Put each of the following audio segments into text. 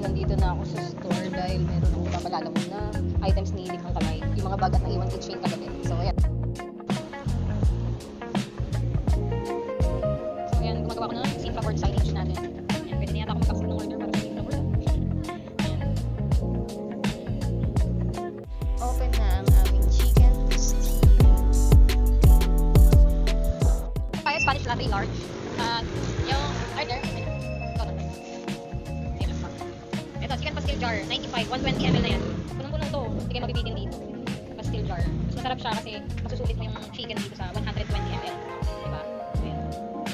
nandito na ako sa store dahil meron akong papalalamon na items ni Likhang Kamay. Yung mga bag at naiwan kitchen kagabi. So, ayan. So, ayan. Gumagawa ko na Simpla board signage natin. Ayan. Pwede na yata ako mag-accept ng order para sa Simpla board. Ayan. Open na ang aming chicken stew. Kaya Spanish latte large. At yung order. Ito, chicken pastil jar, 95, 120 ml na yan. Punong-punong to, hindi kayo mabibitin dito. Pastil jar. Mas masarap siya kasi masusulit mo yung chicken dito sa 120 ml. Diba? Ayan.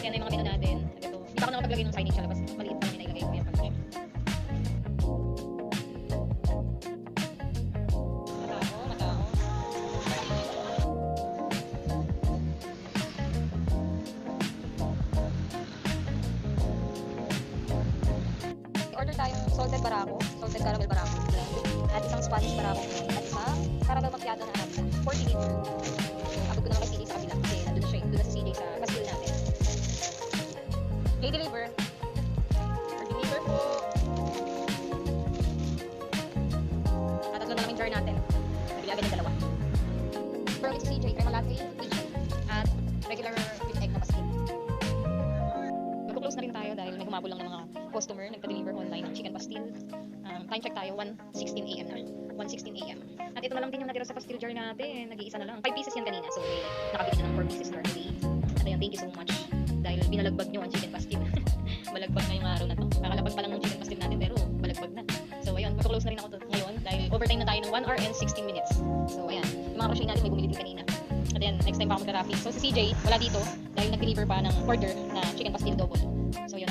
Yan na yung mga menu natin. Ito. Hindi pa ako nakapaglagay ng signage sa labas. Maliit pa lang yung nailagay ko yan. Matao. Order tayong salted barako, salted caramel barako blend, at isang Spanish barako at isang caramel macchiato na arabsa, 40 liter. Abot ko na kay CJ sa kabila kasi nandun na siya, doon na si CJ sa pastil natin. Okay, deliver. Deliver po. Tatatlo na lang yung jar natin. Nabili agad yung dalawa. Pero it's CJ, crema latte, Asian, at regular with egg na pastil. Mag-close na rin tayo dahil may humabol lang ng mga customer, nagpa-deliver online ng chicken pastil. Time check tayo, 1:16 AM na. 1:16 AM. At ito na lang din yung natira sa pastil jar natin. Nag-iisa na lang. 5 pieces yan kanina. So, may nakabili na ng 4 pieces currently. At ayun, thank you so much. Dahil binalagbag nyo ang chicken pastil. Balagbag na yung araw na to. Kakalapag pa lang ng chicken pastil natin, pero balagbag na. So, ayun, mag-close na rin ako ngayon dahil overtime na tayo ng 1 hour and 16 minutes. So, ayan. Yung mga crochet natin may bumili din kanina. At then, next time pa ako mag-rapid. So, si CJ, wala dito dahil nag-deliver pa ng order na chicken pastil double. So, yun.